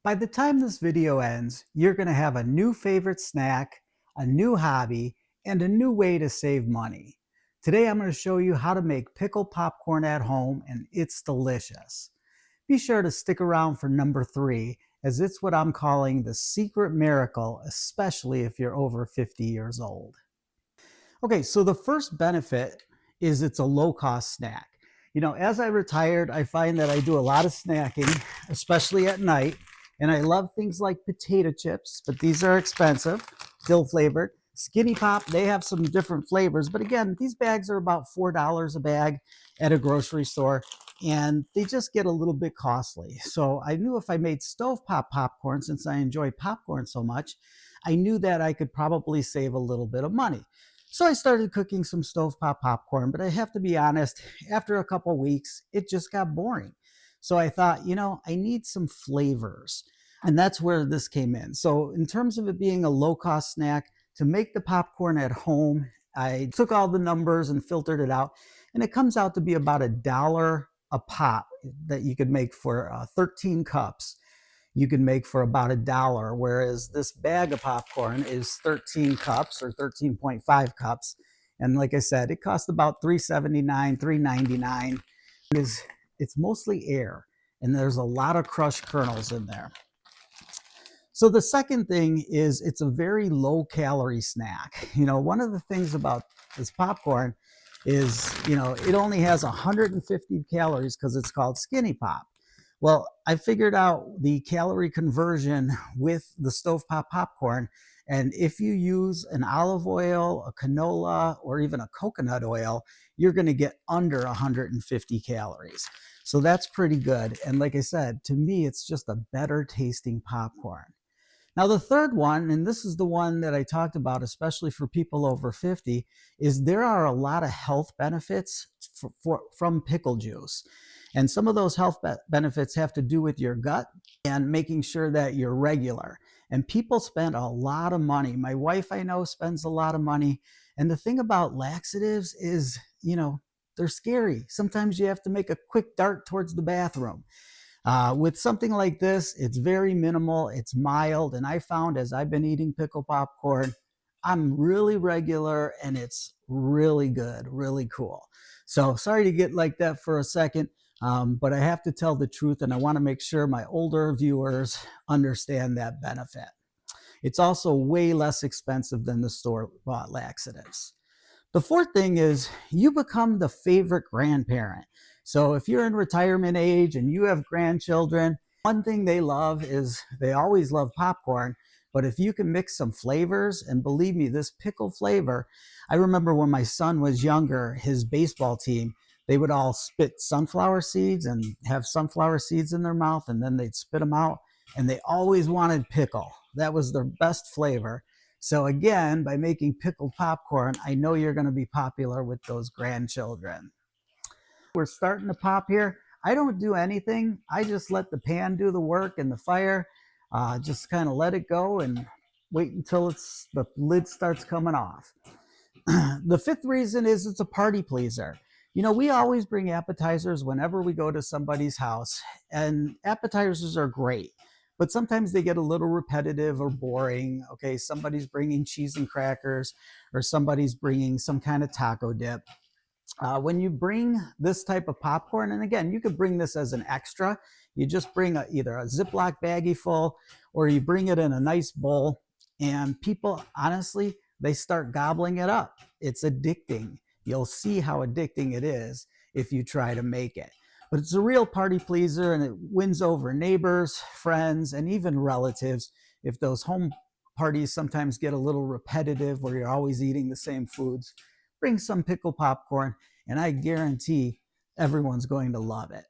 By the time this video ends, you're going to have a new favorite snack, a new hobby, and a new way to save money. Today, I'm going to show you how to make pickled popcorn at home, and it's delicious. Be sure to stick around for number 3, as it's what I'm calling the secret miracle, especially if you're over 50 years old. Okay, so the first benefit is it's a low cost snack. As I retired, I find that I do a lot of snacking, especially at night. And I love things like potato chips, but these are expensive, dill flavored. Skinny Pop, they have some different flavors. But again, these bags are about $4 a bag at a grocery store, and they just get a little bit costly. So I knew if I made stovetop popcorn, since I enjoy popcorn so much, I knew that I could probably save a little bit of money. So I started cooking some stovetop popcorn, but I have to be honest, after a couple weeks, it just got boring. So I thought, I need some flavors. And that's where this came in. So in terms of it being a low cost snack, to make the popcorn at home, I took all the numbers and filtered it out. And it comes out to be about $1 a pop that you could make for 13 cups. You can make for about $1, whereas this bag of popcorn is 13 cups or 13.5 cups. And like I said, it costs about $3.79, $3.99. It's mostly air, and there's a lot of crushed kernels in there. So the second thing is it's a very low calorie snack. One of the things about this popcorn is, it only has 150 calories because it's called Skinny Pop. Well, I figured out the calorie conversion with the stovetop popcorn. And if you use an olive oil, a canola, or even a coconut oil, you're going to get under 150 calories. So that's pretty good. And like I said, to me, it's just a better tasting popcorn. Now, the third one, and this is the one that I talked about, especially for people over 50, is there are a lot of health benefits from pickle juice. And some of those health benefits have to do with your gut and making sure that you're regular. And people spend a lot of money. My wife, I know, spends a lot of money. And the thing about laxatives is, they're scary. Sometimes you have to make a quick dart towards the bathroom. With something like this, it's very minimal, it's mild, and I found as I've been eating pickle popcorn, I'm really regular and it's really good, really cool. So sorry to get like that for a second, but I have to tell the truth, and I want to make sure my older viewers understand that benefit. It's also way less expensive than the store-bought laxatives. The fourth thing is you become the favorite grandparent. So if you're in retirement age and you have grandchildren, one thing they love is they always love popcorn. But if you can mix some flavors, and believe me, this pickle flavor, I remember when my son was younger, his baseball team, they would all spit sunflower seeds and have sunflower seeds in their mouth, and then they'd spit them out. And they always wanted pickle. That was their best flavor. So again, by making pickled popcorn, I know you're going to be popular with those grandchildren. We're starting to pop here. I don't do anything. I just let the pan do the work and the fire. Just kind of let it go and wait until the lid starts coming off. The fifth reason is it's a party pleaser. We always bring appetizers whenever we go to somebody's house, and appetizers are great. But sometimes they get a little repetitive or boring. Okay, somebody's bringing cheese and crackers, or somebody's bringing some kind of taco dip. When you bring this type of popcorn, and again, you could bring this as an extra. You just bring either a Ziploc baggie full, or you bring it in a nice bowl, and people, honestly, they start gobbling it up. It's addicting. You'll see how addicting it is if you try to make it. But it's a real party pleaser, and it wins over neighbors, friends, and even relatives. If those home parties sometimes get a little repetitive where you're always eating the same foods, bring some pickle popcorn, and I guarantee everyone's going to love it.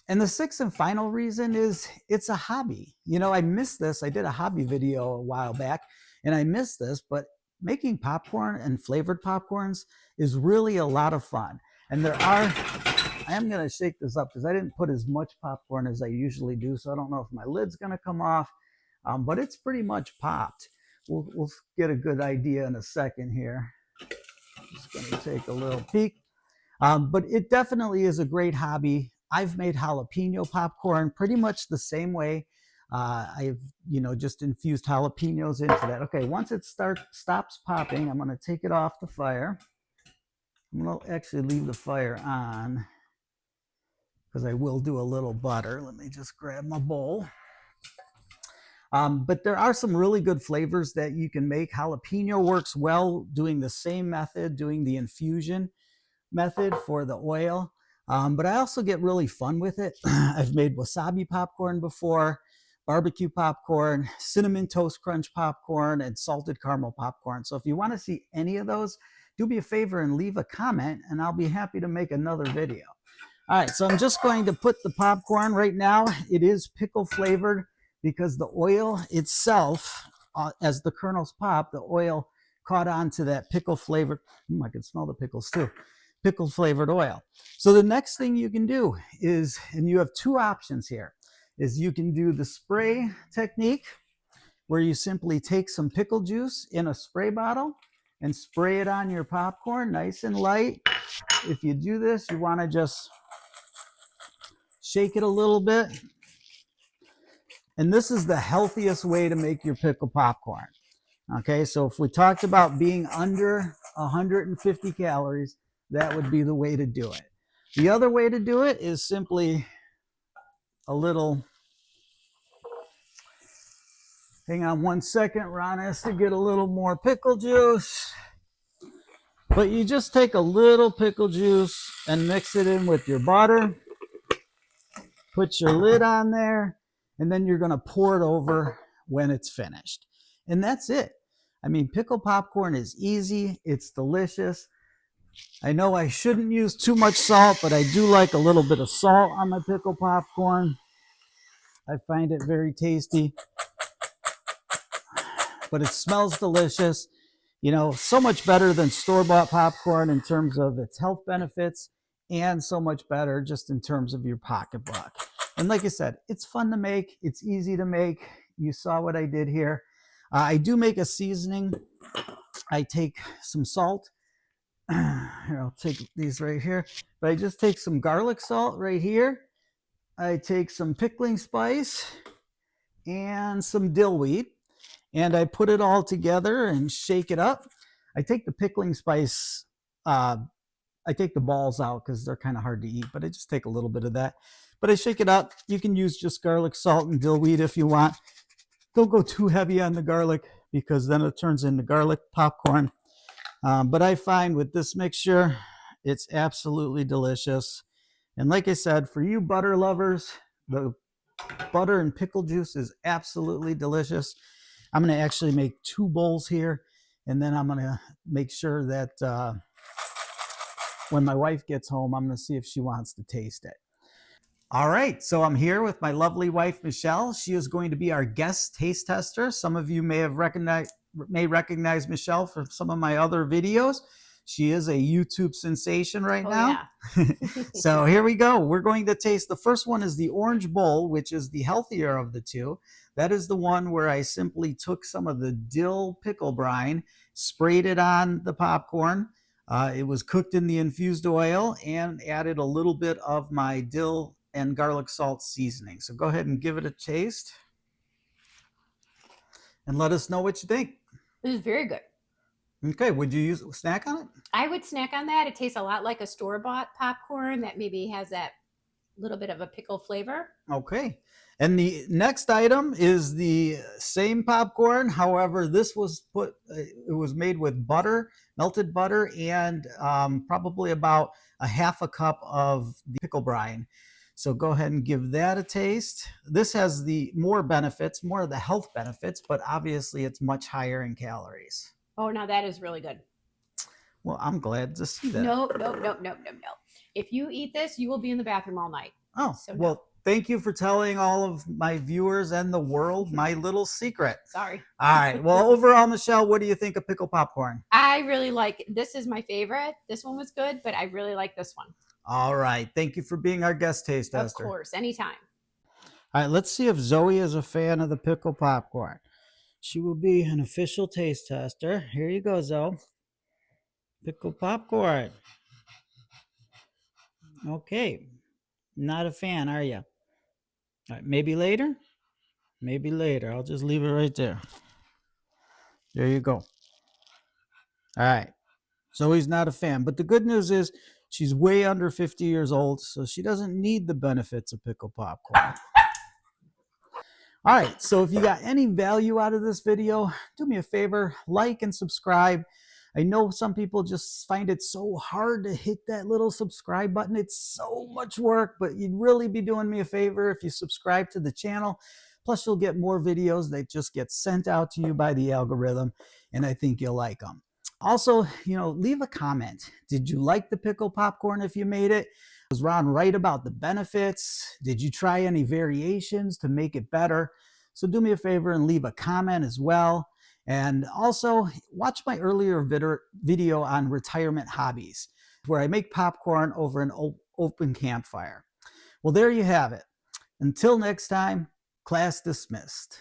And the sixth and final reason is it's a hobby. I missed this. I did a hobby video a while back, and I missed this, but making popcorn and flavored popcorns is really a lot of fun. And I am going to shake this up because I didn't put as much popcorn as I usually do, so I don't know if my lid's going to come off, but it's pretty much popped. We'll get a good idea in a second here. Just going to take a little peek. But it definitely is a great hobby. I've made jalapeno popcorn pretty much the same way. I've, just infused jalapenos into that. Okay, once it stops popping, I'm going to take it off the fire. I'm going to actually leave the fire on because I will do a little butter. Let me just grab my bowl. But there are some really good flavors that you can make. Jalapeno works well doing the same method, doing the infusion method for the oil. But I also get really fun with it. I've made wasabi popcorn before, barbecue popcorn, cinnamon toast crunch popcorn, and salted caramel popcorn. So if you want to see any of those, do me a favor and leave a comment, and I'll be happy to make another video. All right, so I'm just going to put the popcorn right now. It is pickle flavored because the oil itself, as the kernels pop, the oil caught on to that pickle flavored. I can smell the pickles too. Pickle flavored oil. So the next thing you can do is, and you have two options here, is you can do the spray technique where you simply take some pickle juice in a spray bottle and spray it on your popcorn nice and light. If you do this, you want to just shake it a little bit. And this is the healthiest way to make your pickle popcorn. Okay, so if we talked about being under 150 calories, that would be the way to do it. The other way to do it is simply a little, hang on one second, Ron has to get a little more pickle juice. But you just take a little pickle juice and mix it in with your butter. Put your lid on there, and then you're going to pour it over when it's finished. And that's it. I mean, pickle popcorn is easy. It's delicious. I know I shouldn't use too much salt, but I do like a little bit of salt on my pickle popcorn. I find it very tasty, but it smells delicious. So much better than store-bought popcorn in terms of its health benefits, and so much better just in terms of your pocketbook. And like I said, it's fun to make. It's easy to make. You saw what I did here. I do make a seasoning. I take some salt. Here, I'll take these right here. But I just take some garlic salt right here. I take some pickling spice and some dill weed. And I put it all together and shake it up. I take the pickling spice, I take the balls out because they're kind of hard to eat, but I just take a little bit of that. But I shake it up. You can use just garlic salt and dill weed if you want. Don't go too heavy on the garlic because then it turns into garlic popcorn. But I find with this mixture, it's absolutely delicious. And like I said, for you butter lovers, the butter and pickle juice is absolutely delicious. I'm going to actually make 2 bowls here, and then I'm going to make sure that when my wife gets home, I'm going to see if she wants to taste it. All right, so I'm here with my lovely wife, Michelle. She is going to be our guest taste tester. Some of you may recognize Michelle from some of my other videos. She is a YouTube sensation right now. Yeah. So here we go. We're going to taste. The first one is the orange bowl, which is the healthier of the two. That is the one where I simply took some of the dill pickle brine, sprayed it on the popcorn. It was cooked in the infused oil and added a little bit of my dill and garlic salt seasoning. So go ahead and give it a taste and let us know what you think. It is very good. Okay, would you snack on it? I would snack on that. It tastes a lot like a store-bought popcorn that maybe has that little bit of a pickle flavor. Okay. And the next item is the same popcorn. However, this was it was made with butter, melted butter, and probably about a half a cup of the pickle brine. So go ahead and give that a taste. This has the more benefits, more of the health benefits, but obviously it's much higher in calories. Oh, now that is really good. Well, I'm glad to see that. No. If you eat this, you will be in the bathroom all night. Oh, so no. Well, thank you for telling all of my viewers and the world my little secret. Sorry. All right. Well, overall, Michelle, what do you think of pickle popcorn? I really like it. This is my favorite. This one was good, but I really like this one. All right. Thank you for being our guest taste tester. Of course, anytime. All right. Let's see if Zoe is a fan of the pickle popcorn. She will be an official taste tester. Here you go, Zoe. Pickle popcorn. Okay. Not a fan, are you? All right, maybe later? Maybe later. I'll just leave it right there. There you go. All right. So he's not a fan. But the good news is she's way under 50 years old, so she doesn't need the benefits of pickle popcorn. All right, so if you got any value out of this video, do me a favor, like and subscribe. I know some people just find it so hard to hit that little subscribe button. It's so much work, but you'd really be doing me a favor if you subscribe to the channel. Plus, you'll get more videos that just get sent out to you by the algorithm, and I think you'll like them. Also, leave a comment. Did you like the pickle popcorn if you made it? Was Ron right about the benefits? Did you try any variations to make it better? So do me a favor and leave a comment as well. And also watch my earlier video on retirement hobbies, where I make popcorn over an open campfire. Well, there you have it. Until next time, class dismissed.